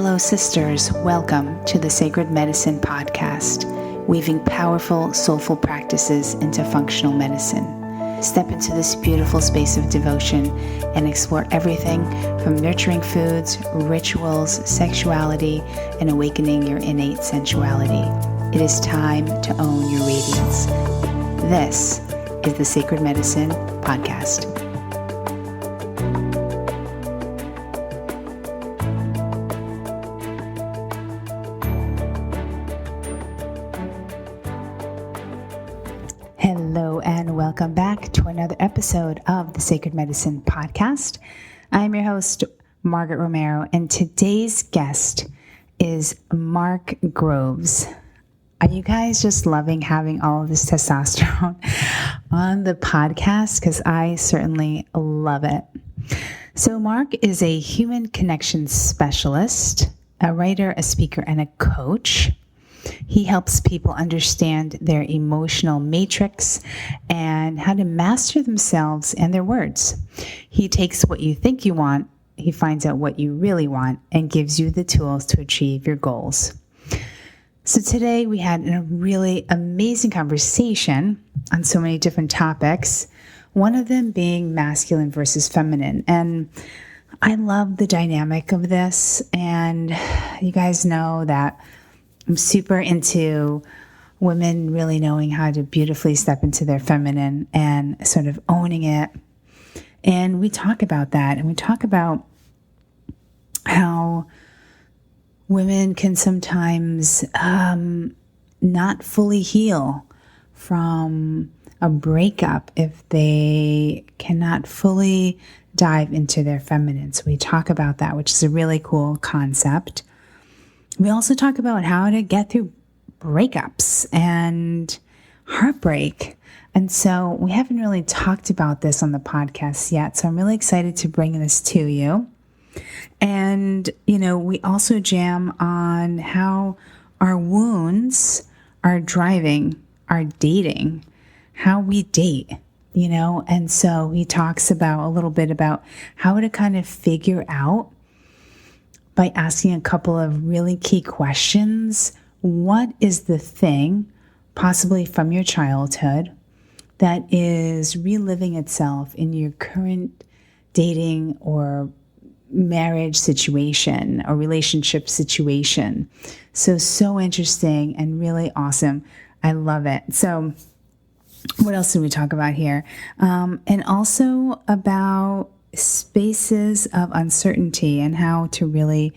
Hello, sisters. Welcome to the Sacred Medicine Podcast, weaving powerful, soulful practices into functional medicine. Step into this beautiful space of devotion and explore everything from nurturing foods, rituals, sexuality, and awakening your innate sensuality. It is time to own your radiance. This is the Sacred Medicine Podcast. Hello and welcome back to another episode of the Sacred Medicine Podcast. I'm your host, Margaret Romero, and today's guest is Mark Groves. Are you guys just loving having all of this testosterone on the podcast? Because I certainly love it. So Mark is a human connection specialist, a writer, a speaker, and a coach. He helps people understand their emotional matrix and how to master themselves and their words. He takes what you think you want, he finds out what you really want, and gives you the tools to achieve your goals. So today we had a really amazing conversation on so many different topics, one of them being masculine versus feminine. And I love the dynamic of this. And you guys know that I'm super into women really knowing how to beautifully step into their feminine and sort of owning it. And we talk about that, and we talk about how women can sometimes not fully heal from a breakup if they cannot fully dive into their feminine. So we talk about that, which is a really cool concept. We also talk about how to get through breakups and heartbreak. And so we haven't really talked about this on the podcast yet. So I'm really excited to bring this to you. And, we also jam on how our wounds are driving our dating, how we date, And so he talks about a little bit about how to kind of figure out, by asking a couple of really key questions, what is the thing, possibly from your childhood, that is reliving itself in your current dating or marriage situation or relationship situation. So interesting and really awesome. I love it. So what else did we talk about here? And also about spaces of uncertainty and how to really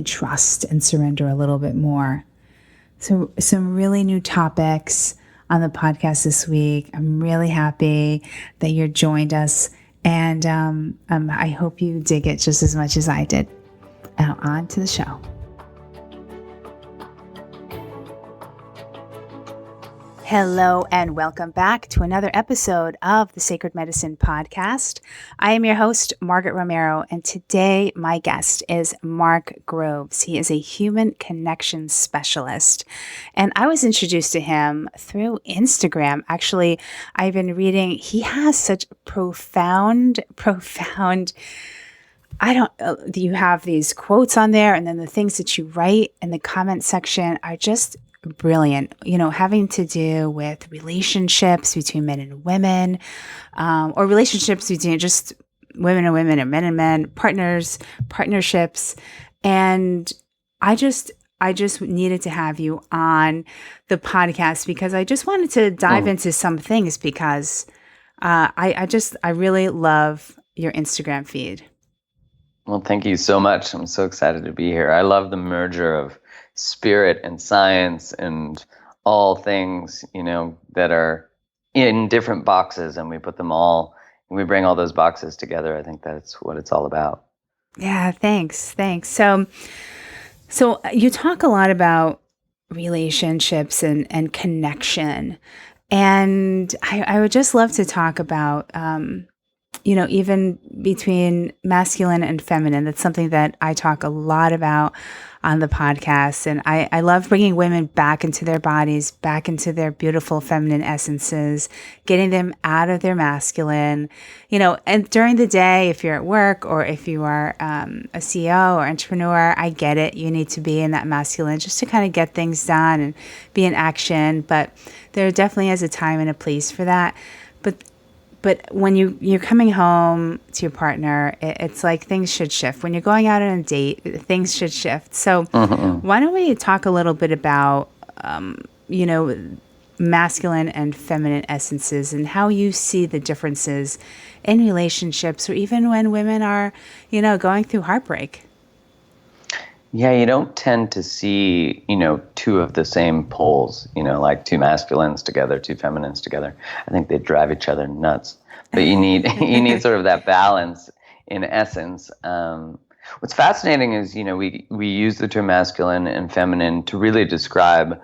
trust and surrender a little bit more. So some really new topics on the podcast this week. I'm really happy that you joined us, and I hope you dig it just as much as I did. Now on to the show. Hello and welcome back to another episode of the Sacred Medicine Podcast. I am your host, Margaret Romero, and today my guest is Mark Groves. He is a human connection specialist, and I was introduced to him through Instagram. Actually, I've been reading, he has such profound, you have these quotes on there, and then the things that you write in the comment section are just brilliant, having to do with relationships between men and women, or relationships between just women and women, or men and men, partnerships. And I just needed to have you on the podcast because I just wanted to dive into some things because I really love your Instagram feed. Well, thank you so much. I'm so excited to be here. I love the merger of spirit and science and all things, that are in different boxes, and we put them all, and we bring all those boxes together. I think that's what it's all about. Yeah, thanks. So you talk a lot about relationships and connection, and I would just love to talk about even between masculine and feminine, that's something that I talk a lot about on the podcast. And I love bringing women back into their bodies, back into their beautiful feminine essences, getting them out of their masculine, and during the day, if you're at work or if you are a CEO or entrepreneur, I get it. You need to be in that masculine just to kind of get things done and be in action. But there definitely is a time and a place for that. But when you're coming home to your partner, it's like things should shift. When you're going out on a date, things should shift. So why don't we talk a little bit about, masculine and feminine essences and how you see the differences in relationships or even when women are, going through heartbreak? Yeah, you don't tend to see, two of the same poles, like two masculines together, two feminines together. I think they drive each other nuts. But you need sort of that balance in essence. What's fascinating is, we use the term masculine and feminine to really describe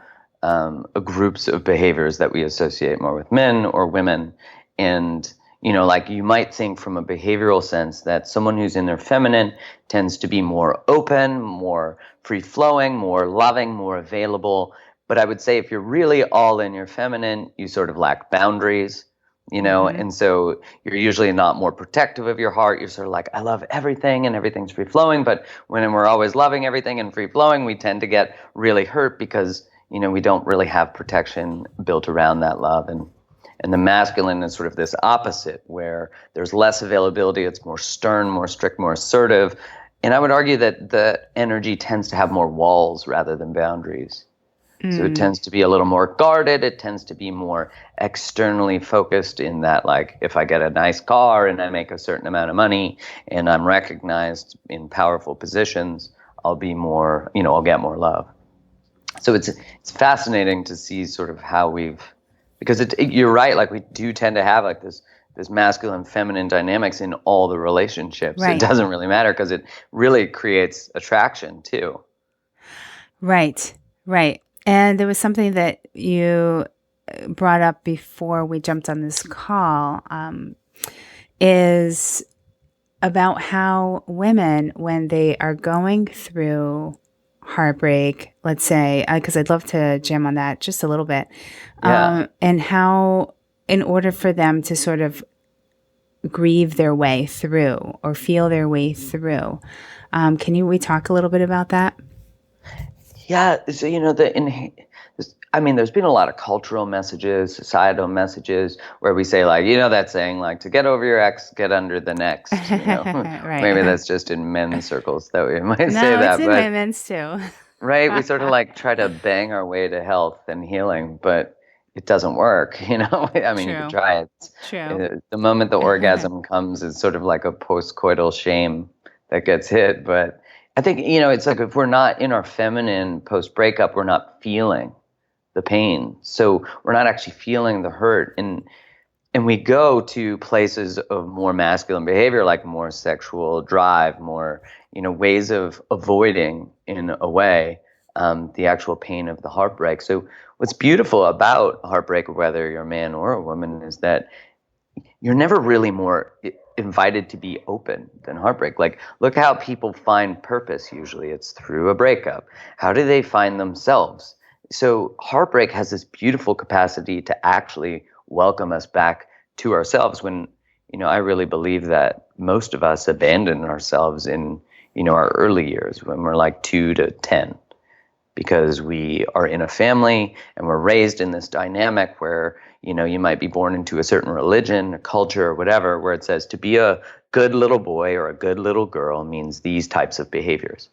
groups of behaviors that we associate more with men or women. And like you might think from a behavioral sense that someone who's in their feminine tends to be more open, more free-flowing, more loving, more available. But I would say if you're really all in your feminine, you sort of lack boundaries, and so you're usually not more protective of your heart. You're sort of like, I love everything and everything's free-flowing. But when we're always loving everything and free-flowing, we tend to get really hurt because, we don't really have protection built around that love. And the masculine is sort of this opposite, where there's less availability, it's more stern, more strict, more assertive. And I would argue that the energy tends to have more walls rather than boundaries. So it tends to be a little more guarded, it tends to be more externally focused in that, like, if I get a nice car and I make a certain amount of money and I'm recognized in powerful positions, I'll be more, I'll get more love. So it's fascinating to see sort of how because you're right, like we do tend to have like this masculine feminine dynamics in all the relationships. Right. It doesn't really matter because it really creates attraction too. Right. And there was something that you brought up before we jumped on this call, is about how women, when they are going through heartbreak, let's say, because I'd love to jam on that just a little bit, and how in order for them to sort of grieve their way through or feel their way through, we talk a little bit about that? Yeah, so there's been a lot of cultural messages, societal messages where we say like, that saying like, to get over your ex, get under the next. Right. Maybe that's just in men's circles that we might say that. No, it's in women's too. Right, we sort of like try to bang our way to health and healing, but it doesn't work. I mean, True. You can try it. True. The moment the orgasm comes, it's sort of like a post-coital shame that gets hit, but I think, it's like if we're not in our feminine post-breakup, we're not feeling the pain. So we're not actually feeling the hurt. And we go to places of more masculine behavior, like more sexual drive, more, ways of avoiding, in a way, the actual pain of the heartbreak. So what's beautiful about heartbreak, whether you're a man or a woman, is that you're never really more invited to be open than heartbreak. Like, look how people find purpose. Usually it's through a breakup. How do they find themselves? So heartbreak has this beautiful capacity to actually welcome us back to ourselves when, I really believe that most of us abandon ourselves in, our early years when we're like 2 to 10, because we are in a family and we're raised in this dynamic where, you might be born into a certain religion, a culture, or whatever, where it says to be a good little boy or a good little girl means these types of behaviors.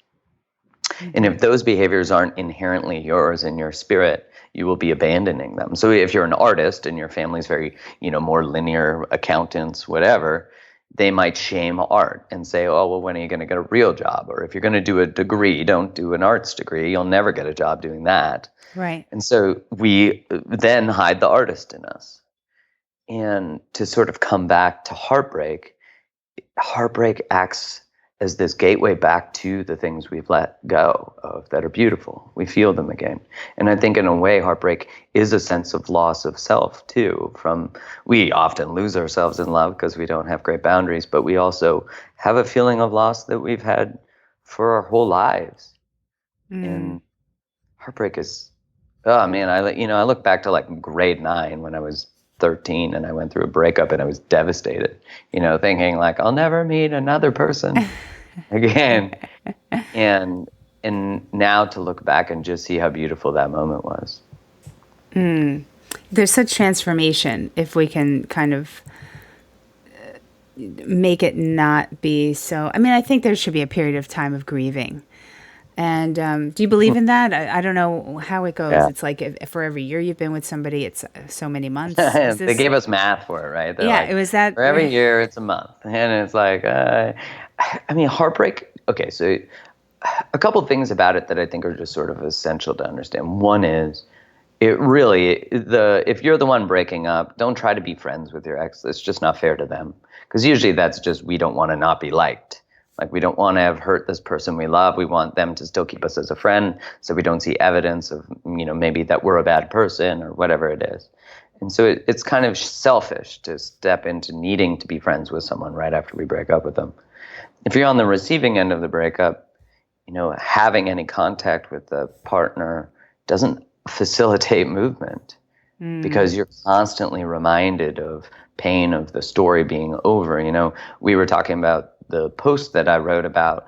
Mm-hmm. And if those behaviors aren't inherently yours in your spirit, you will be abandoning them. So if you're an artist and your family's very, more linear, accountants, whatever, they might shame art and say, oh, well, when are you going to get a real job? Or if you're going to do a degree, don't do an arts degree. You'll never get a job doing that. Right. And so we then hide the artist in us. And to sort of come back to heartbreak acts as this gateway back to the things we've let go of that are beautiful. We feel them again. And I think in a way, heartbreak is a sense of loss of self too. We often lose ourselves in love because we don't have great boundaries, but we also have a feeling of loss that we've had for our whole lives. And heartbreak is, oh man, I look back to like grade 9 when I was 13 and I went through a breakup and I was devastated, thinking like, I'll never meet another person again. And now to look back and just see how beautiful that moment was. There's such transformation if we can kind of make it not be so. I mean, I think there should be a period of time of grieving. And do you believe in that? I don't know how it goes. Yeah. It's like if for every year you've been with somebody, it's so many months. They gave us math for it, right? They're it was that. For every year, it's a month. And it's like, heartbreak. Okay, so a couple of things about it that I think are just sort of essential to understand. One is, if you're the one breaking up, don't try to be friends with your ex. It's just not fair to them. Because usually that's just, we don't want to not be liked. Like, we don't want to have hurt this person we love. We want them to still keep us as a friend, so we don't see evidence of, maybe that we're a bad person or whatever it is. And so it's kind of selfish to step into needing to be friends with someone right after we break up with them. If you're on the receiving end of the breakup, having any contact with the partner doesn't facilitate movement because you're constantly reminded of pain of the story being over. We were talking about the post that I wrote about,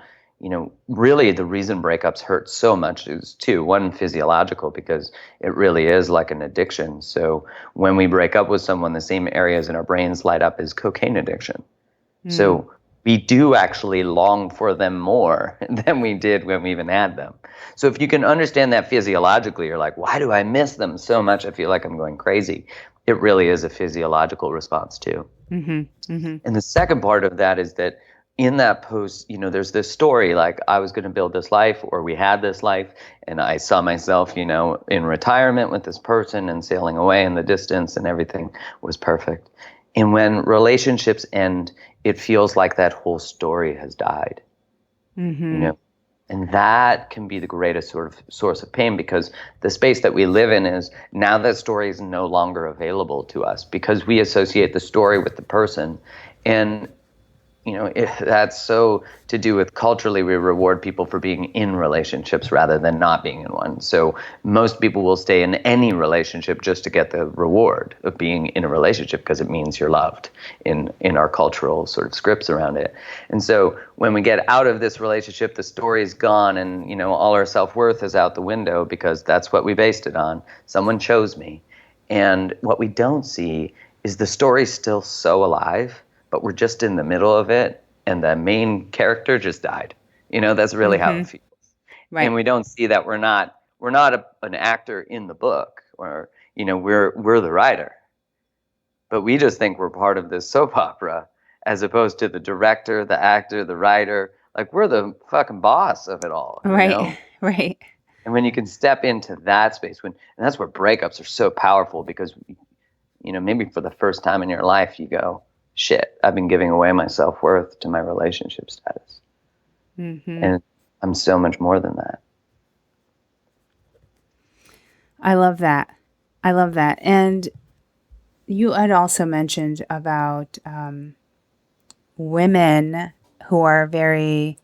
really the reason breakups hurt so much is two. One, physiological, because it really is like an addiction. So when we break up with someone, the same areas in our brains light up as cocaine addiction. So we do actually long for them more than we did when we even had them. So if you can understand that physiologically, you're like, why do I miss them so much? I feel like I'm going crazy. It really is a physiological response too. And the second part of that is that in that post, there's this story, like I was going to build this life, or we had this life, and I saw myself, in retirement with this person and sailing away in the distance, and everything was perfect. And when relationships end, it feels like that whole story has died. And that can be the greatest sort of source of pain, because the space that we live in is now that story is no longer available to us because we associate the story with the person. And that's so to do with culturally, we reward people for being in relationships rather than not being in one. So most people will stay in any relationship just to get the reward of being in a relationship because it means you're loved in our cultural sort of scripts around it. And so when we get out of this relationship, the story is gone and, all our self-worth is out the window because that's what we based it on. Someone chose me. And what we don't see is the story's still so alive, but we're just in the middle of it, and the main character just died. That's really how it feels. Right. And we don't see that we're not an actor in the book, or we're the writer, but we just think we're part of this soap opera, as opposed to the director, the actor, the writer. Like, we're the fucking boss of it all. Right. Right. And when you can step into that space, and that's where breakups are so powerful, because maybe for the first time in your life you go, shit, I've been giving away my self-worth to my relationship status. And I'm so much more than that. I love that. And you had also mentioned about women who are very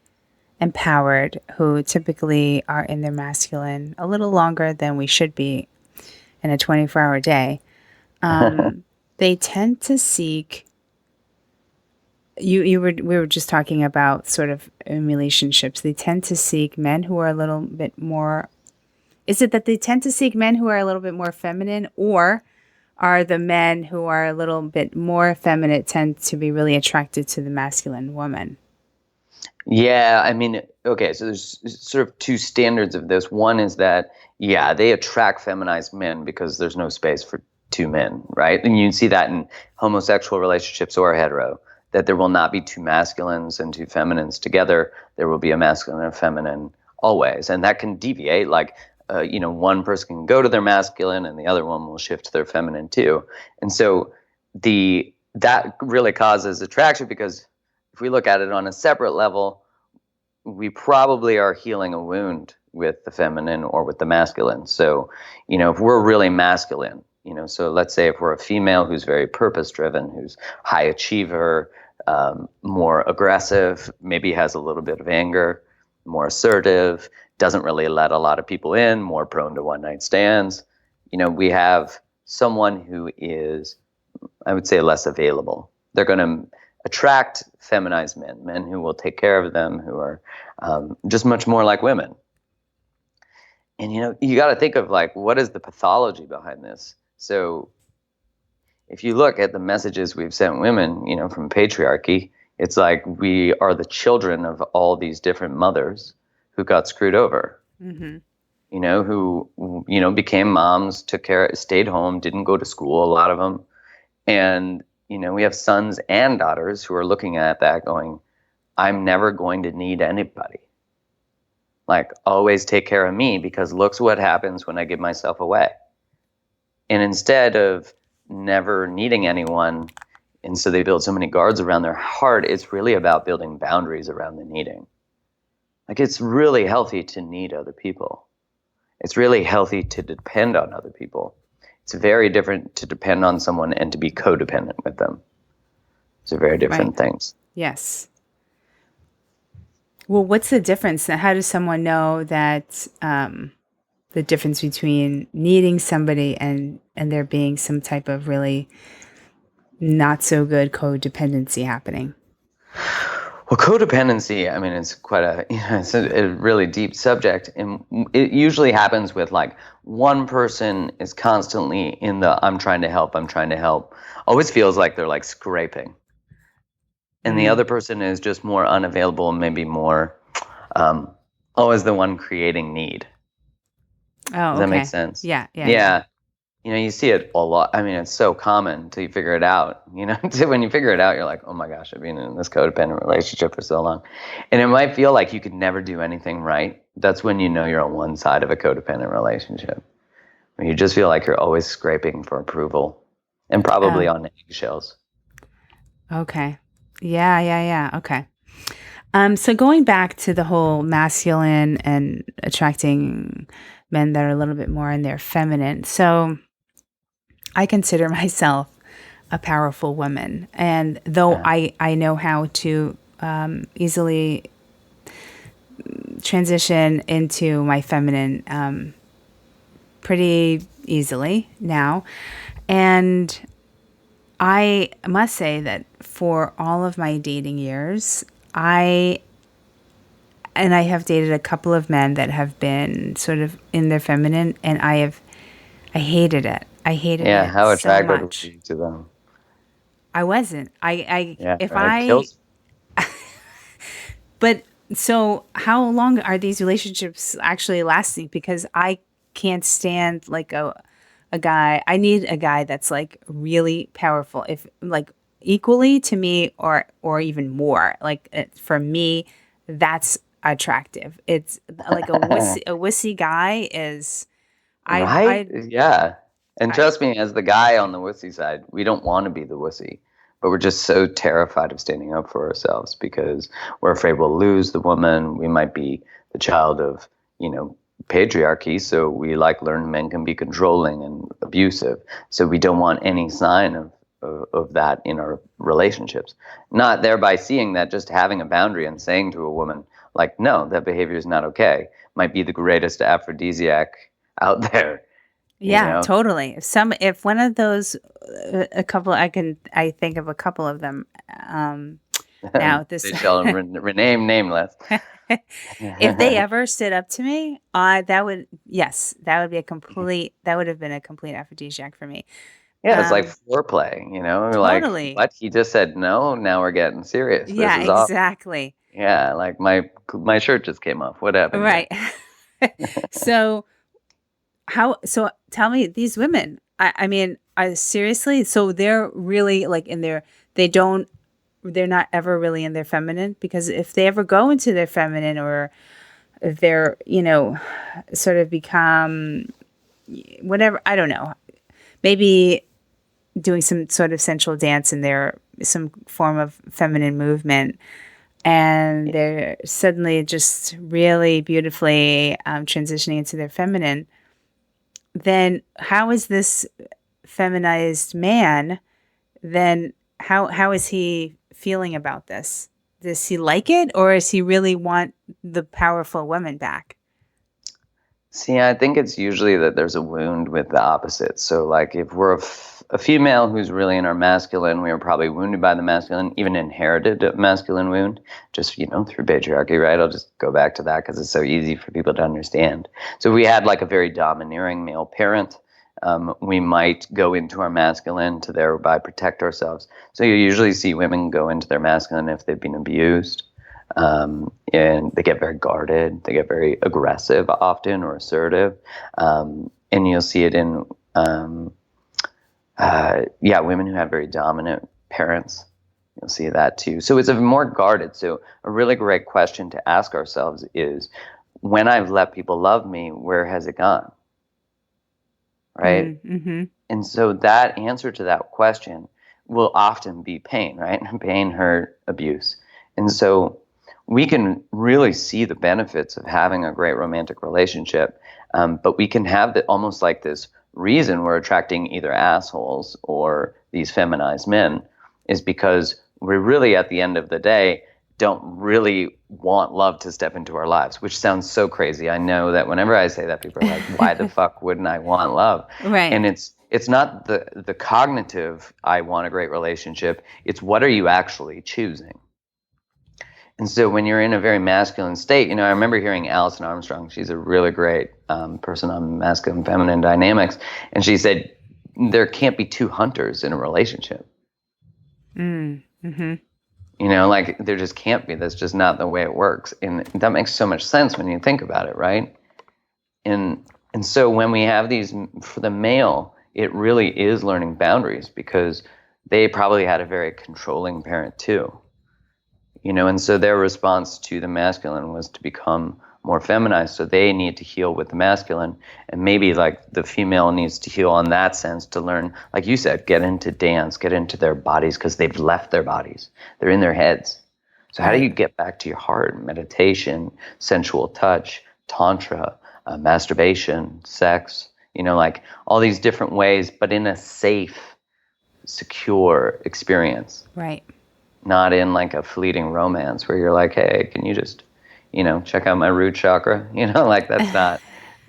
empowered, who typically are in their masculine a little longer than we should be in a 24-hour day. They tend to seek... we were just talking about sort of in relationships. They tend to seek men who are a little bit more. Is it that they tend to seek men who are a little bit more feminine, or are the men who are a little bit more effeminate tend to be really attracted to the masculine woman? Yeah, okay, so there's sort of two standards of this. One is that, they attract feminized men because there's no space for two men, right? And you see that in homosexual relationships or hetero, that there will not be two masculines and two feminines together. There will be a masculine and a feminine always. And that can deviate, like, one person can go to their masculine and the other one will shift to their feminine too. And so that really causes attraction, because if we look at it on a separate level, we probably are healing a wound with the feminine or with the masculine. So, if we're really masculine, so let's say if we're a female who's very purpose driven, who's high achiever, more aggressive, maybe has a little bit of anger, more assertive, doesn't really let a lot of people in, more prone to one night stands. We have someone who is, I would say, less available. They're going to attract feminized men who will take care of them, who are just much more like women. And, you got to think of what is the pathology behind this? So if you look at the messages we've sent women, from patriarchy, it's like we are the children of all these different mothers who got screwed over, who became moms, took care, stayed home, didn't go to school, a lot of them. And, we have sons and daughters who are looking at that going, I'm never going to need anybody. Always take care of me, because look what happens when I give myself away. And instead of never needing anyone, and so they build so many guards around their heart, it's really about building boundaries around the needing. It's really healthy to need other people. It's really healthy to depend on other people. It's very different to depend on someone and to be codependent with them. It's very different things. Yes. Well, what's the difference? How does someone know that the difference between needing somebody and there being some type of really not so good codependency happening? Well, codependency, it's quite it's a really deep subject. And it usually happens with one person is constantly in the I'm trying to help, always feels like they're scraping. And the other person is just more unavailable, maybe more always the one creating need. Does that make sense? Yeah. You see it a lot. It's so common until you figure it out. When you figure it out, you're like, oh my gosh, I've been in this codependent relationship for so long. And it might feel like you could never do anything right. That's when you're on one side of a codependent relationship, where you just feel like you're always scraping for approval and probably on eggshells. Okay. Yeah. Okay. So going back to the whole masculine and attracting men that are a little bit more in their feminine. So I consider myself a powerful woman. And though I know how to easily transition into my feminine pretty easily now. And I must say that for all of my dating years, I have dated a couple of men that have been sort of in their feminine, and I hated it. I hated it. Yeah, how attracted so were much. you to them? I wasn't. But so how long are these relationships actually lasting? Because I can't stand a guy. I need a guy that's really powerful, if equally to me or even more. For me, that's attractive. It's a wussy guy is. Yeah. And trust me, as the guy on the wussy side, we don't want to be the wussy, but we're just so terrified of standing up for ourselves because we're afraid we'll lose the woman. We might be the child of, patriarchy. So we learn men can be controlling and abusive. So we don't want any sign of that in our relationships. Not thereby seeing that just having a boundary and saying to a woman, no, that behavior is not okay, might be the greatest aphrodisiac out there. Yeah, totally. If one of those, I think of a couple of them now. They shall rename nameless. If they ever stood up to me, that would have been a complete aphrodisiac for me. Yeah, it's like foreplay, Totally. What? He just said no, now we're getting serious. Yeah, this is exactly. Awesome. Yeah, my shirt just came off. What happened? Right. So tell me, these women, seriously, so they're really they're not ever really in their feminine, because if they ever go into their feminine, or if they're, sort of become whatever, I don't know, maybe doing some sort of sensual dance in some form of feminine movement, and they're suddenly just really beautifully transitioning into their feminine, then how is this feminized man, then how is he feeling about this? Does he like it, or does he really want the powerful woman back? See, I think it's usually that there's a wound with the opposite. So, like, if we're a female who's really in our masculine, we were probably wounded by the masculine, even inherited a masculine wound, just, through patriarchy, right? I'll just go back to that because it's so easy for people to understand. So we had like a very domineering male parent. We might go into our masculine to thereby protect ourselves. So you usually see women go into their masculine if they've been abused. And they get very guarded, they get very aggressive often, or assertive. And you'll see it in, women who have very dominant parents. You'll see that too. So it's a more guarded. So a really great question to ask ourselves is, when I've let people love me, where has it gone? Right? Mm-hmm. And so that answer to that question will often be pain, right? Pain, hurt, abuse. And so we can really see the benefits of having a great romantic relationship, but we can have almost like this reason we're attracting either assholes or these feminized men is because we really, at the end of the day, don't really want love to step into our lives, which sounds so crazy. I know that whenever I say that, people are like, why the fuck wouldn't I want love? Right. And it's not the cognitive, I want a great relationship. It's what are you actually choosing? And so when you're in a very masculine state, I remember hearing Alison Armstrong. She's a really great person on masculine and feminine dynamics. And she said, there can't be two hunters in a relationship. Mm-hmm. Like there just can't be. That's just not the way it works. And that makes so much sense when you think about it, right? And so when we have these, for the male, it really is learning boundaries because they probably had a very controlling parent too. And so their response to the masculine was to become more feminized. So they need to heal with the masculine. And maybe like the female needs to heal in that sense to learn, like you said, get into dance, get into their bodies because they've left their bodies. They're in their heads. So how do you get back to your heart? Meditation, sensual touch, tantra, masturbation, sex, like all these different ways, but in a safe, secure experience. Right. Not in like a fleeting romance where you're like, hey, can you just, check out my root chakra? Like that's not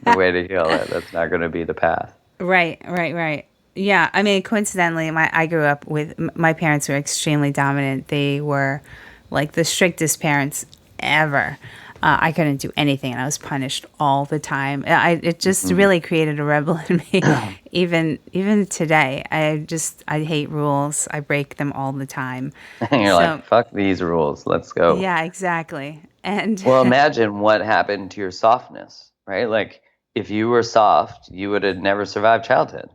the way to heal it. That's not going to be the path. Right. Yeah. I mean, coincidentally, I grew up with, my parents were extremely dominant. They were like the strictest parents ever. I couldn't do anything, and I was punished all the time. It just really created a rebel in me. Even today, I hate rules. I break them all the time. And you're like, fuck these rules. Let's go. Yeah, exactly. And well, imagine what happened to your softness, right? Like if you were soft, you would have never survived childhood.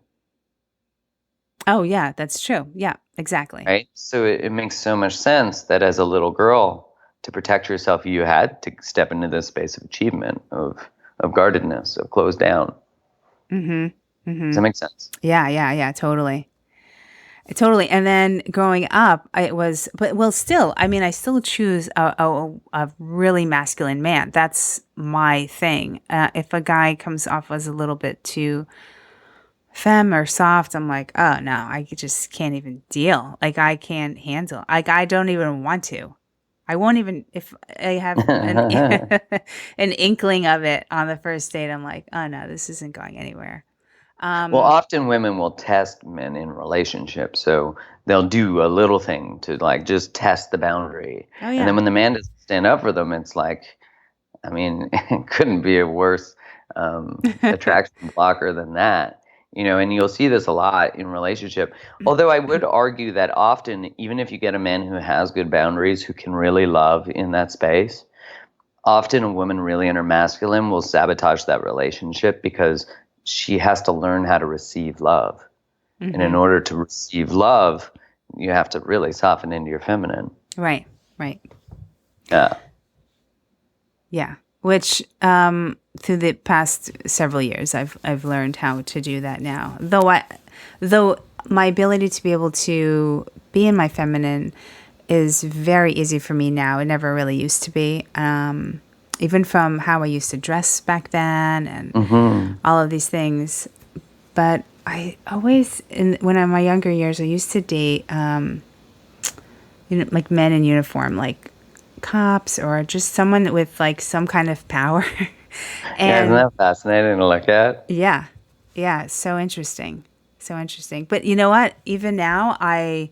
Oh yeah, that's true. Yeah, exactly. Right. So it makes so much sense that as a little girl, to protect yourself, you had to step into this space of achievement, of guardedness, of closed down. Mm-hmm. Mm-hmm. Does that make sense? Yeah, totally. And then growing up, I still choose a really masculine man. That's my thing. If a guy comes off as a little bit too femme or soft, I'm like, oh no, I just can't even deal. Like I can't handle. Like I don't even want to. I won't even, if I have an inkling of it on the first date, I'm like, oh no, this isn't going anywhere. Well, often women will test men in relationships. So they'll do a little thing to like just test the boundary. Oh, yeah. And then when the man doesn't stand up for them, it's like, I mean, it couldn't be a worse attraction blocker than that. And you'll see this a lot in relationship. Although I would argue that often, even if you get a man who has good boundaries, who can really love in that space, often a woman really in her masculine will sabotage that relationship because she has to learn how to receive love. Mm-hmm. And in order to receive love, you have to really soften into your feminine. Right. Yeah. Which, through the past several years, I've learned how to do that now. Though my ability to be able to be in my feminine is very easy for me now. It never really used to be. Even from how I used to dress back then and all of these things. But I always, when in my younger years, I used to date, like men in uniform, like cops or just someone with like some kind of power. Yeah, isn't that fascinating to look at? Yeah. Yeah. So interesting. So interesting. But you know what? Even now, I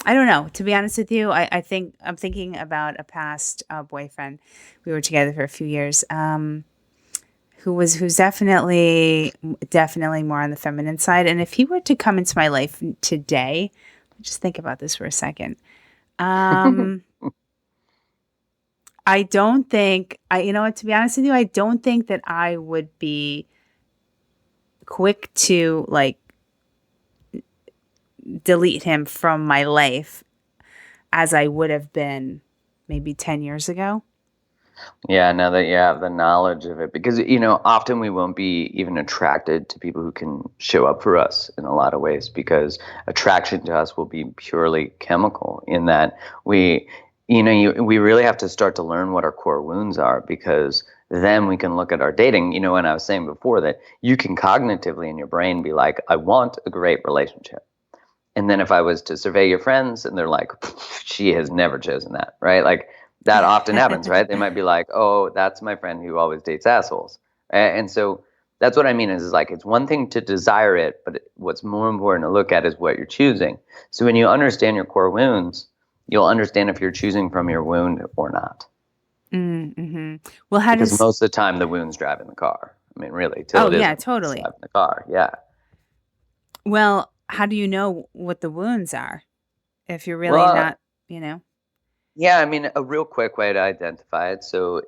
don't know. To be honest with you, I think I'm thinking about a past boyfriend. We were together for a few years. Who's definitely more on the feminine side. And if he were to come into my life today, just think about this for a second. I don't think to be honest with you, I don't think that I would be quick to like delete him from my life as I would have been maybe 10 years ago. Yeah, now that you have the knowledge of it, because often we won't be even attracted to people who can show up for us in a lot of ways, because attraction to us will be purely chemical. In that we really have to start to learn what our core wounds are, because then we can look at our dating. And I was saying before that you can cognitively in your brain be like, I want a great relationship. And then if I was to survey your friends and they're like, she has never chosen that, right? Like, that often happens, right? They might be like, oh, that's my friend who always dates assholes. And so that's what I mean is like, it's one thing to desire it, but what's more important to look at is what you're choosing. So when you understand your core wounds, you'll understand if you're choosing from your wound or not. Mm-hmm. Well, because most of the time the wound's driving the car. I mean, really, till it isn't totally driving the car. Yeah. Well, how do you know what the wounds are if you're really not, Yeah, I mean, a real quick way to identify it. So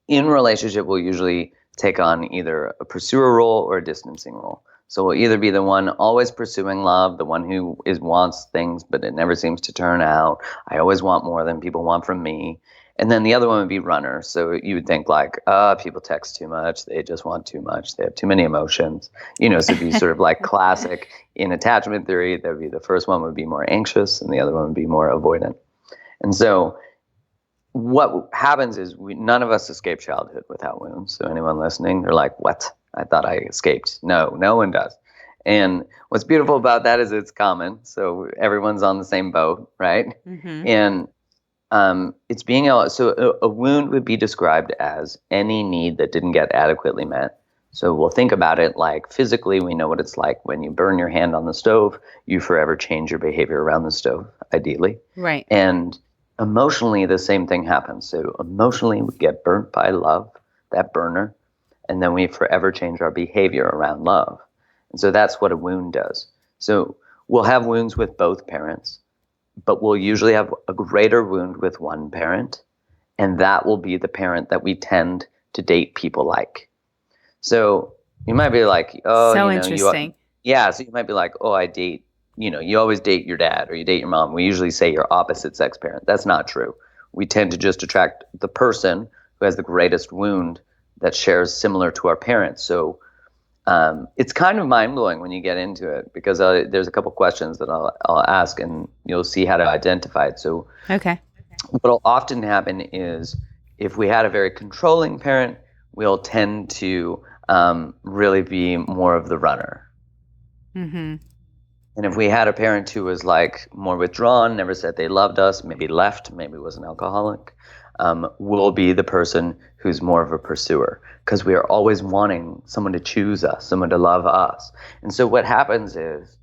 in relationship, we'll usually take on either a pursuer role or a distancing role. So we'll either be the one always pursuing love, the one who wants things, but it never seems to turn out. I always want more than people want from me. And then the other one would be runner. So you would think like, people text too much. They just want too much. They have too many emotions. So it'd be sort of like classic in attachment theory. That would be the first one would be more anxious and the other one would be more avoidant. And so what happens is none of us escape childhood without wounds. So anyone listening, they're like, what? I thought I escaped. No one does. And what's beautiful about that is it's common. So everyone's on the same boat, right? Mm-hmm. And it's being able, so a wound would be described as any need that didn't get adequately met. So we'll think about it like physically, we know what it's like when you burn your hand on the stove, you forever change your behavior around the stove, ideally. Right. And emotionally, the same thing happens. So emotionally, we get burnt by love, that burner, and then we forever change our behavior around love. And so that's what a wound does. So we'll have wounds with both parents, but we'll usually have a greater wound with one parent, and that will be the parent that we tend to date people like. So you might be like, oh, so interesting. So you might be like, oh, I date, you always date your dad or you date your mom. We usually say your opposite sex parent. That's not true. We tend to just attract the person who has the greatest wound that shares similar to our parents. So it's kind of mind-blowing when you get into it, because there's a couple questions that I'll ask and you'll see how to identify it. So okay. What'll often happen is if we had a very controlling parent, we'll tend to really be more of the runner. Mm-hmm. And if we had a parent who was like more withdrawn, never said they loved us, maybe left, maybe was an alcoholic, we'll be the person who's more of a pursuer, because we are always wanting someone to choose us, someone to love us. And so what happens is,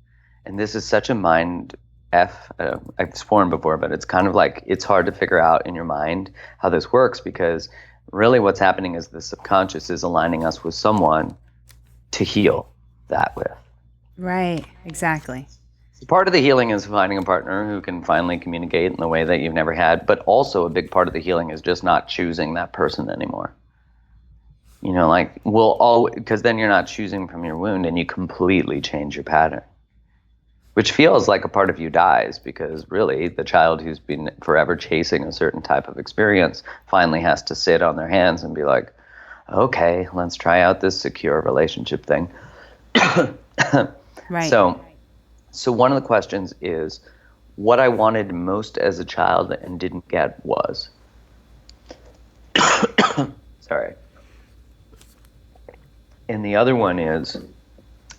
and this is such a mind F, I've sworn before, but it's kind of like it's hard to figure out in your mind how this works, because really what's happening is the subconscious is aligning us with someone to heal that with. Right, exactly. So part of the healing is finding a partner who can finally communicate in the way that you've never had, but also a big part of the healing is just not choosing that person anymore. Because then you're not choosing from your wound and you completely change your pattern, which feels like a part of you dies, because really the child who's been forever chasing a certain type of experience finally has to sit on their hands and be like, okay, let's try out this secure relationship thing. Right. So one of the questions is, what I wanted most as a child and didn't get was. Sorry. And the other one is,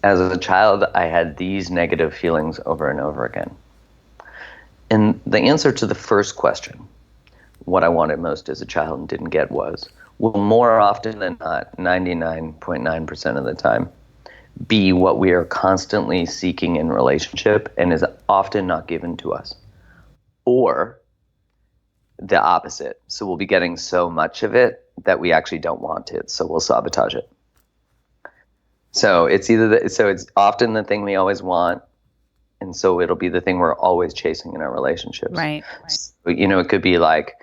as a child, I had these negative feelings over and over again. And the answer to the first question, what I wanted most as a child and didn't get was, will more often than not, 99.9% of the time, be what we are constantly seeking in relationship and is often not given to us. Or the opposite. So we'll be getting so much of it that we actually don't want it, so we'll sabotage it. So it's it's often the thing we always want, and so it'll be the thing we're always chasing in our relationships. Right. So, it could be like,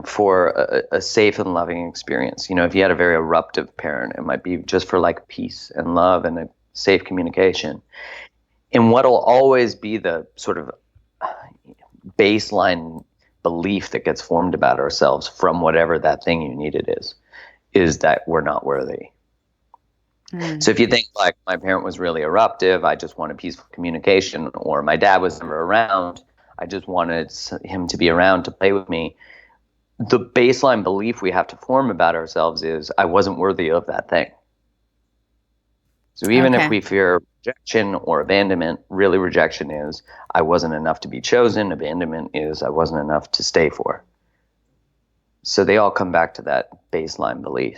for a safe and loving experience. If you had a very eruptive parent, it might be just for like peace and love and a safe communication. And what'll always be the sort of baseline belief that gets formed about ourselves from whatever that thing you needed is that we're not worthy. So if you think like my parent was really eruptive, I just wanted peaceful communication, or my dad was never around, I just wanted him to be around to play with me. The baseline belief we have to form about ourselves is I wasn't worthy of that thing. So even if we fear rejection or abandonment, really rejection is I wasn't enough to be chosen. Abandonment is I wasn't enough to stay for. So they all come back to that baseline belief.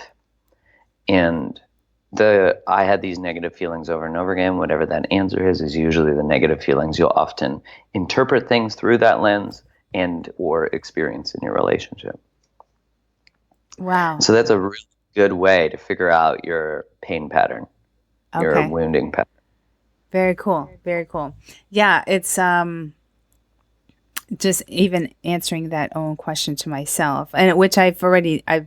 And I had these negative feelings over and over again. Whatever that answer is usually the negative feelings. You'll often interpret things through that lens and or experience in your relationship. Wow. So that's a really good way to figure out your pain pattern, your wounding pattern. Very cool. Very cool. Yeah, it's just even answering that own question to myself, and which I've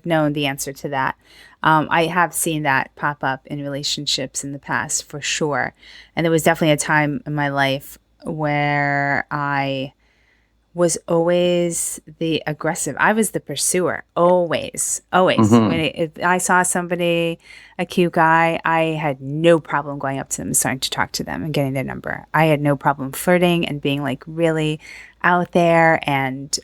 known the answer to that. I have seen that pop up in relationships in the past for sure. And there was definitely a time in my life where I was always the aggressive. I was the pursuer, always. If I saw somebody, a cute guy, I had no problem going up to them and starting to talk to them and getting their number. I had no problem flirting and being like really out there and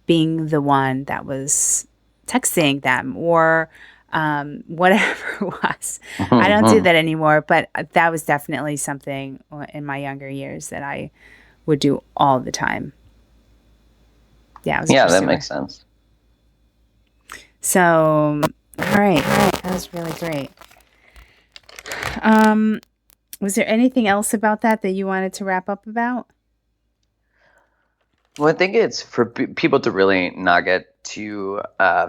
being the one that was texting them or whatever it was. I don't do that anymore, but that was definitely something in my younger years that I would do all the time. Yeah, that makes sense. So, all right, that was really great. Was there anything else about that you wanted to wrap up about? Well, I think it's for people to really not get too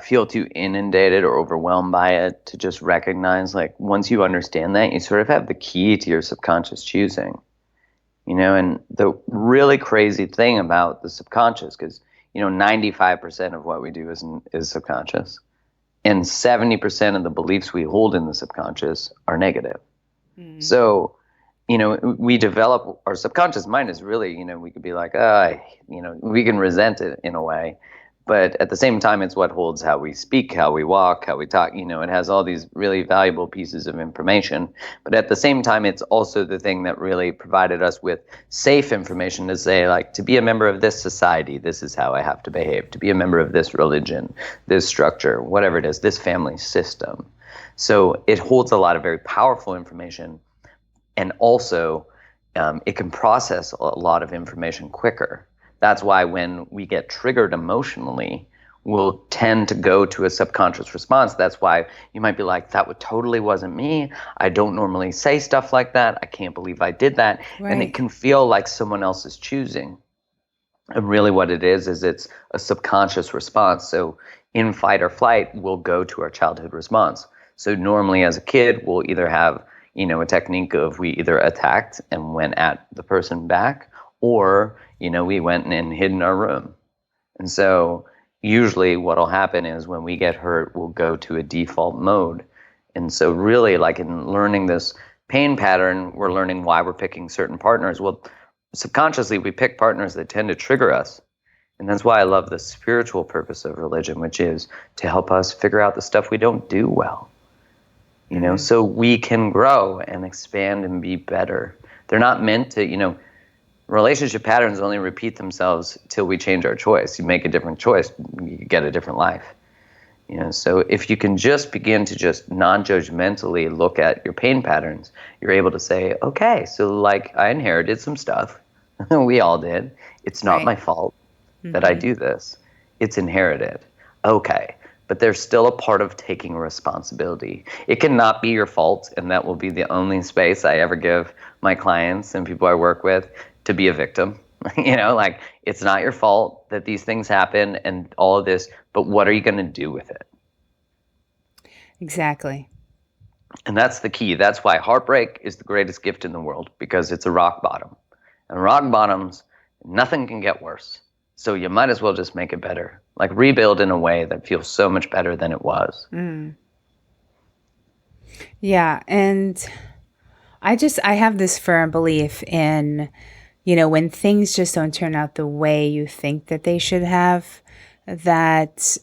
feel too inundated or overwhelmed by it, to just recognize, like, once you understand that, you sort of have the key to your subconscious choosing. And the really crazy thing about the subconscious, because 95% of what we do is subconscious, and 70% of the beliefs we hold in the subconscious are negative. So we develop our subconscious mind is really, we could be like, we can resent it in a way. But at the same time, it's what holds how we speak, how we walk, how we talk. It has all these really valuable pieces of information. But at the same time, it's also the thing that really provided us with safe information to say, like, to be a member of this society, this is how I have to behave. To be a member of this religion, this structure, whatever it is, this family system. So it holds a lot of very powerful information. And also, it can process a lot of information quicker. That's why when we get triggered emotionally, we'll tend to go to a subconscious response. That's why you might be like, that totally wasn't me. I don't normally say stuff like that. I can't believe I did that. Right. And it can feel like someone else is choosing. And really what it is it's a subconscious response. So in fight or flight, we'll go to our childhood response. So normally as a kid, we'll either have a technique of we either attacked and went at the person back, or we went and hid in our room. And so usually what'll happen is when we get hurt, we'll go to a default mode. And so really, like, in learning this pain pattern, we're learning why we're picking certain partners. Well, subconsciously we pick partners that tend to trigger us. And that's why I love the spiritual purpose of religion, which is to help us figure out the stuff we don't do well. So we can grow and expand and be better. They're not meant to, Relationship patterns only repeat themselves till we change our choice. You make a different choice, you get a different life. So if you can just begin to just non-judgmentally look at your pain patterns, you're able to say, okay, so like I inherited some stuff. We all did. It's not my fault that I do this. It's inherited. Okay. But there's still a part of taking responsibility. It cannot be your fault, and that will be the only space I ever give my clients and people I work with, to be a victim. Like, it's not your fault that these things happen and all of this, but what are you going to do with it? Exactly. And that's the key. That's why heartbreak is the greatest gift in the world, because it's a rock bottom. And rock bottoms, nothing can get worse. So you might as well just make it better. Like, rebuild in a way that feels so much better than it was. Yeah. And I have this firm belief in, when things just don't turn out the way you think that they should have, that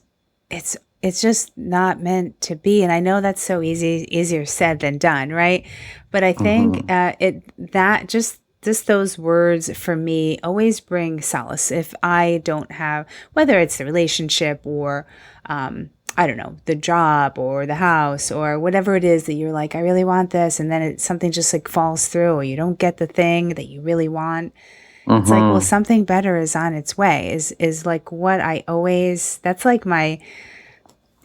it's just not meant to be. And I know that's so easier said than done, right? But I think just those words for me always bring solace. If I don't have, whether it's the relationship or, I don't know, the job or the house or whatever it is that you're like, I really want this. And then something just like falls through, or you don't get the thing that you really want. It's like, well, something better is on its way, is like what that's like my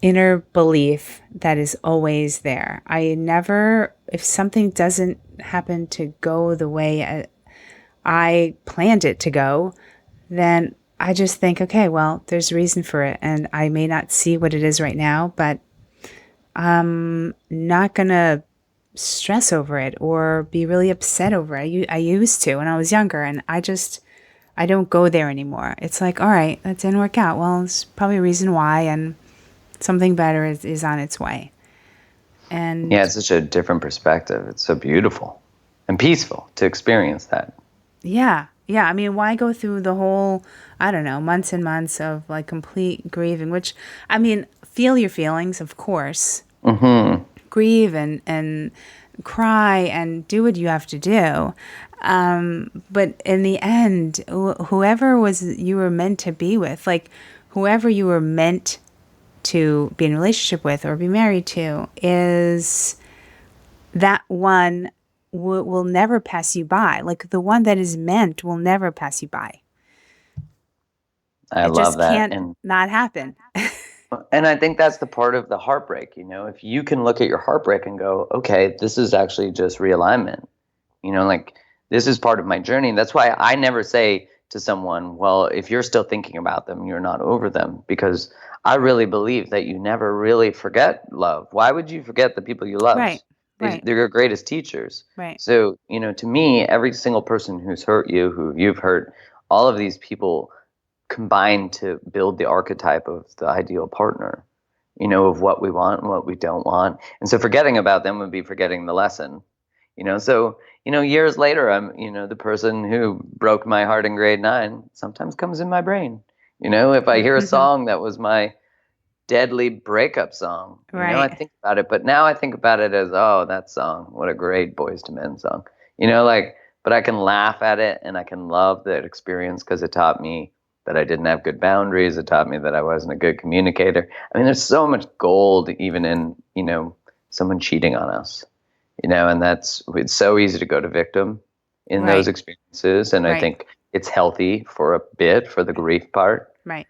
inner belief that is always there. If something doesn't happen to go the way I planned it to go, then I just think, okay, well, there's a reason for it. And I may not see what it is right now, but I'm not going to stress over it or be really upset over it. I used to when I was younger, and I don't go there anymore. It's like, all right, that didn't work out. Well, there's probably a reason why, and something better is on its way. And yeah, it's such a different perspective. It's so beautiful and peaceful to experience that. Yeah. Yeah. I mean, why go through the whole, I don't know, months and months of like complete grieving, which, I mean, feel your feelings, of course. Grieve and cry and do what you have to do. But in the end, whoever you were meant to be with, like whoever you were meant to be in a relationship with or be married to, is that one will never pass you by. Like the one that is meant will never pass you by. I love that. It just can't not happen. And I think that's the part of the heartbreak, if you can look at your heartbreak and go, okay, this is actually just realignment, like this is part of my journey. That's why I never say to someone, well, if you're still thinking about them, you're not over them, because I really believe that you never really forget love. Why would you forget the people you love? Right. They're your greatest teachers. Right. So, to me, every single person who's hurt you, who you've hurt, all of these people combine to build the archetype of the ideal partner, of what we want and what we don't want. And so forgetting about them would be forgetting the lesson, So, years later, I'm, the person who broke my heart in grade 9 sometimes comes in my brain. If I hear a song that was my deadly breakup song, I think about it. But now I think about it as, oh, that song, what a great Boys to Men song, but I can laugh at it and I can love that experience because it taught me that I didn't have good boundaries. It taught me that I wasn't a good communicator. I mean, there's so much gold even in, someone cheating on us, and it's so easy to go to victim in those experiences. And I think it's healthy for a bit for the grief part. Right.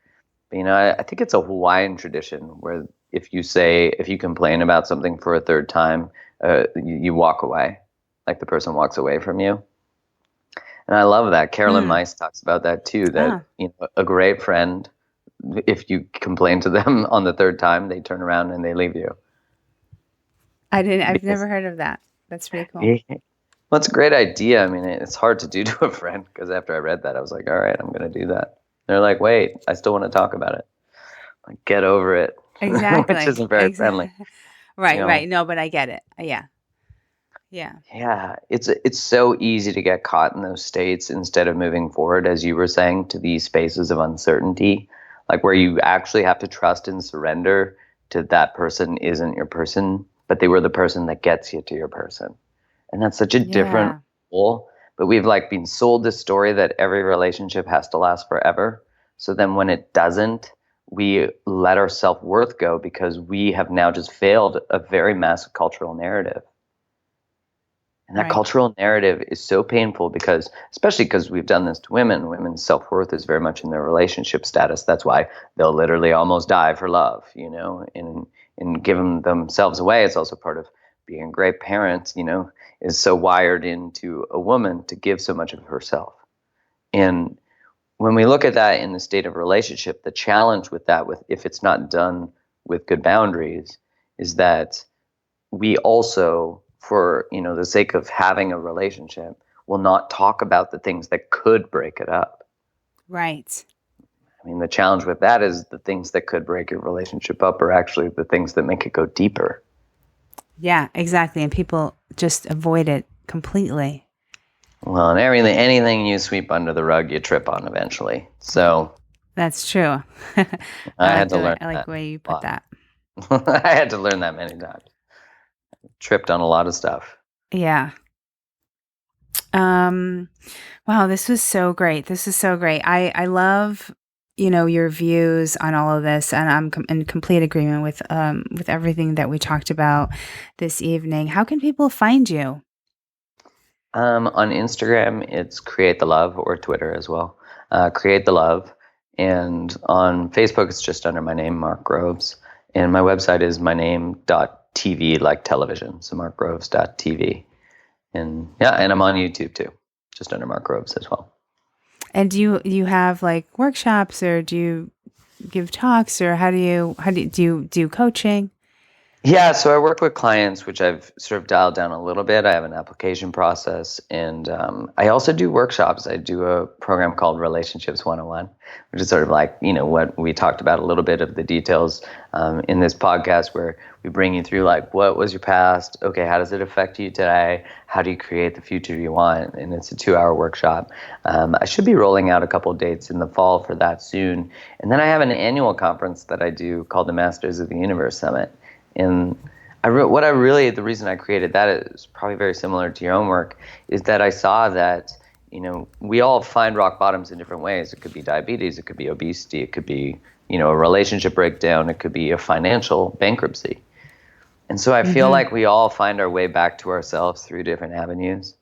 But, I think it's a Hawaiian tradition where if you complain about something for a third time, you walk away, like the person walks away from you. And I love that. Carolyn Mice talks about that too, that a great friend, if you complain to them on the third time, they turn around and they leave you. I've never heard of that. That's pretty cool. Yeah. Well, it's a great idea. I mean, it's hard to do to a friend, because after I read that, I was like, all right, I'm going to do that. They're like, wait, I still want to talk about it. Like, get over it. Exactly. Which isn't very friendly. Right. No, but I get it. Yeah. Yeah, it's so easy to get caught in those states instead of moving forward, as you were saying, to these spaces of uncertainty, like where you actually have to trust and surrender to that person isn't your person, but they were the person that gets you to your person. And that's such a different role, But we've like been sold this story that every relationship has to last forever. So then when it doesn't, we let our self-worth go because we have now just failed a very massive cultural narrative. And that cultural narrative is so painful because, especially because we've done this to women, women's self-worth is very much in their relationship status. That's why they'll literally almost die for love, and giving themselves away. It's also part of being a great parent, is so wired into a woman to give so much of herself. And when we look at that in the state of a relationship, the challenge with that, if it's not done with good boundaries, is that we also, for the sake of having a relationship, will not talk about the things that could break it up. Right. I mean, the challenge with that is the things that could break your relationship up are actually the things that make it go deeper. Yeah, exactly. And people just avoid it completely. Well, and anything you sweep under the rug, you trip on eventually. So that's true. I had to learn. I like the way you put that. I had to learn that many times. Tripped on a lot of stuff. Yeah. Wow, this was so great. I love, your views on all of this, and I'm in complete agreement with everything that we talked about this evening. How can people find you? On Instagram, it's Create the Love, or Twitter as well. Create the Love. And on Facebook, it's just under my name, Mark Groves. And my website is myname.tv, like television. So markgroves.tv. And and I'm on YouTube too, just under Mark Groves as well. And do you have like workshops, or do you give talks, or how do you do coaching? Yeah, so I work with clients, which I've sort of dialed down a little bit. I have an application process, and I also do workshops. I do a program called Relationships 101, which is sort of like, what we talked about, a little bit of the details in this podcast, where we bring you through like, what was your past? Okay, how does it affect you today? How do you create the future you want? And it's a 2-hour workshop. I should be rolling out a couple of dates in the fall for that soon. And then I have an annual conference that I do called the Masters of the Universe Summit. And the reason I created that is probably very similar to your own work, is that I saw that, we all find rock bottoms in different ways. It could be diabetes, it could be obesity, it could be, a relationship breakdown, it could be a financial bankruptcy. And so I feel like we all find our way back to ourselves through different avenues,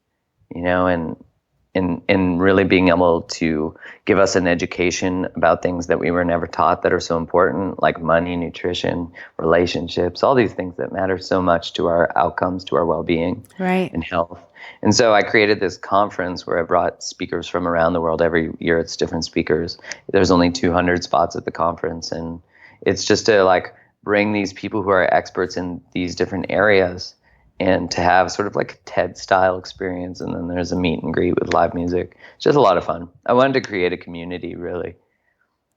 and really being able to give us an education about things that we were never taught that are so important, like money, nutrition, relationships, all these things that matter so much to our outcomes, to our well-being, right, and health. And so I created this conference where I brought speakers from around the world. Every year it's different speakers. There's only 200 spots at the conference, and it's just to like bring these people who are experts in these different areas, and to have sort of like a TED-style experience. And then there's a meet and greet with live music. It's just a lot of fun. I wanted to create a community, really.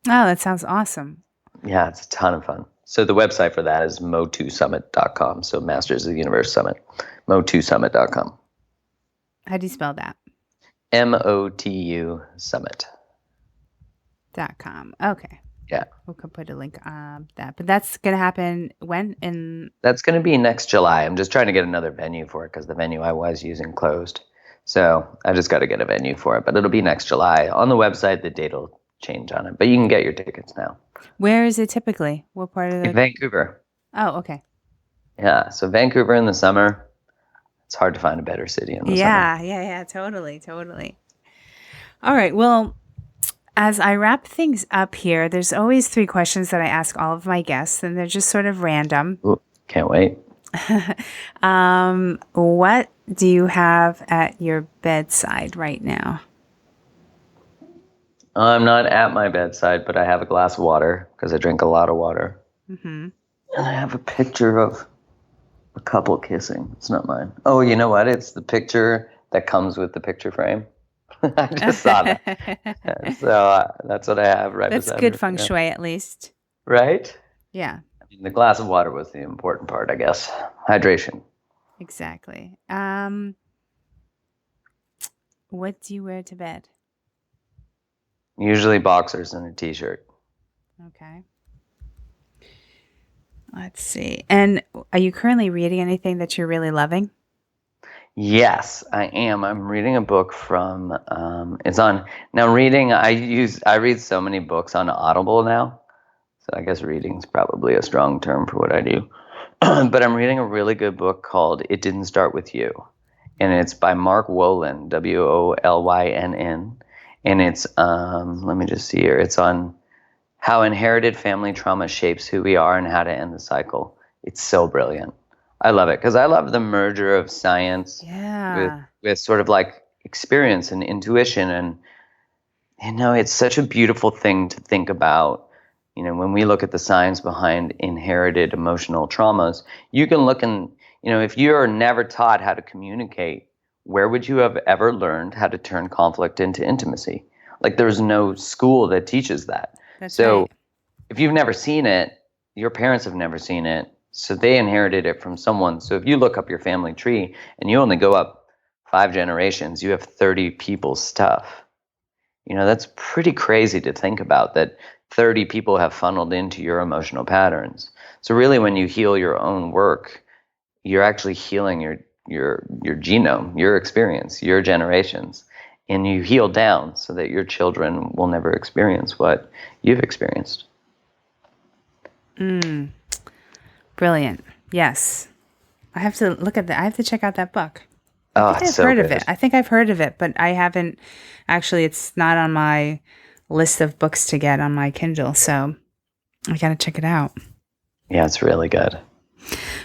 Oh, that sounds awesome. Yeah, it's a ton of fun. So the website for that is mo2summit.com. So Masters of the Universe Summit, mo2summit.com. How do you spell that? MOTU Summit.com. Okay. Yeah. We could put a link on that. But that's going to happen when? That's going to be next July. I'm just trying to get another venue for it because the venue I was using closed. So I just got to get a venue for it. But it'll be next July. On the website, the date will change on it. But you can get your tickets now. Where is it typically? What part of In Vancouver. Oh, okay. Yeah. So Vancouver in the summer. It's hard to find a better city in the summer. Yeah. Totally. All right. Well, as I wrap things up here, there's always 3 questions that I ask all of my guests, and they're just sort of random. Ooh, can't wait. What do you have at your bedside right now? I'm not at my bedside, but I have a glass of water because I drink a lot of water. Mm-hmm. And I have a picture of a couple kissing. It's not mine. Oh, you know what? It's the picture that comes with the picture frame. I just saw that. So that's what I have right beside me. That's good feng shui, at least. Right? Yeah. I mean, the glass of water was the important part, I guess. Hydration. Exactly. What do you wear to bed? Usually boxers and a t-shirt. Okay. Let's see. And are you currently reading anything that you're really loving? Yes, I am. I'm reading a book from it's on now reading I read so many books on Audible now. So I guess reading's probably a strong term for what I do. But I'm reading a really good book called It Didn't Start With You. And it's by Mark Wolynn, Wolynn. And it's let me just see here. It's on how inherited family trauma shapes who we are and how to end the cycle. It's so brilliant. I love it because I love the merger of science with sort of like experience and intuition. And, it's such a beautiful thing to think about. When we look at the science behind inherited emotional traumas, you can look and, if you're never taught how to communicate, where would you have ever learned how to turn conflict into intimacy? Like there's no school that teaches that. That's So right. if you've never seen it, your parents have never seen it. So they inherited it from someone. So if you look up your family tree and you only go up 5 generations, you have 30 people's stuff. That's pretty crazy to think about, that 30 people have funneled into your emotional patterns. So really when you heal your own work, you're actually healing your genome, your experience, your generations. And you heal down so that your children will never experience what you've experienced. Brilliant. Yes. I have to look at that. I have to check out that book. Oh, I've heard of it. I think I've heard of it, but I haven't actually. It's not on my list of books to get on my Kindle, so I got to check it out. Yeah, it's really good.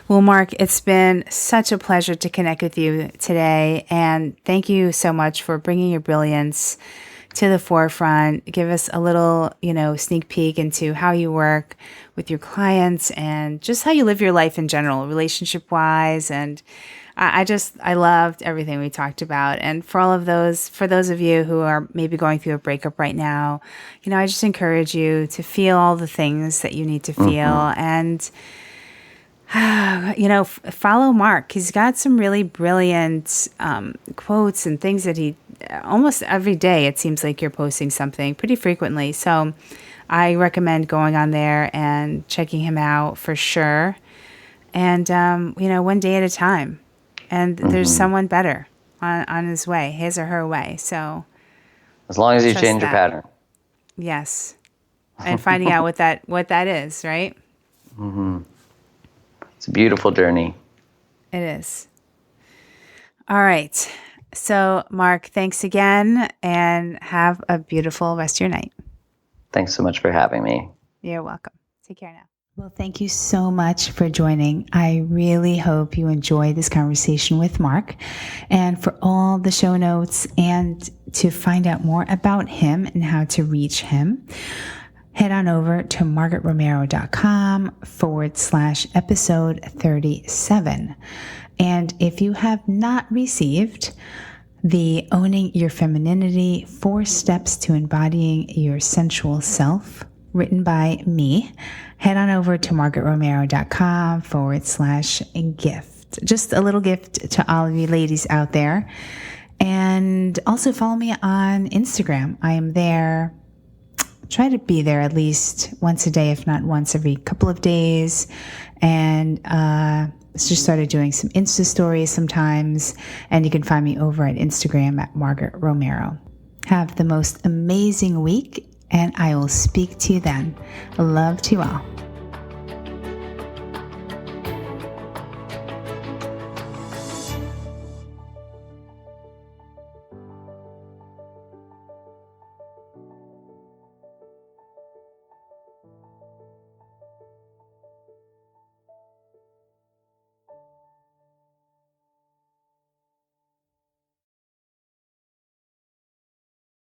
Well, Mark, it's been such a pleasure to connect with you today, and thank you so much for bringing your brilliance to the forefront. Give us a little, sneak peek into how you work with your clients and just how you live your life in general, relationship-wise. And I loved everything we talked about. And for those of you who are maybe going through a breakup right now, I just encourage you to feel all the things that you need to feel and follow Mark. He's got some really brilliant quotes and things that he almost every day. It seems like you're posting something pretty frequently. So I recommend going on there and checking him out for sure. And, one day at a time. And there's someone better on his way, his or her way. So as long as you change your pattern. Yes. And finding out what that is, right? Mm-hmm. It's a beautiful journey. It is. All right. So, Mark, thanks again and have a beautiful rest of your night. Thanks so much for having me. You're welcome. Take care now. Well, thank you so much for joining. I really hope you enjoyed this conversation with Mark. And for all the show notes and to find out more about him and how to reach him, head on over to margaretromero.com/episode 37. And if you have not received the Owning Your Femininity 4 Steps to Embodying Your Sensual Self, written by me, head on over to margaretromero.com/gift. Just a little gift to all of you ladies out there. And also follow me on Instagram. I am there. Try to be there at least once a day, if not once every couple of days. And just started doing some Insta stories sometimes. And you can find me over at Instagram at Margaret Romero. Have the most amazing week, and I will speak to you then. Love to you all.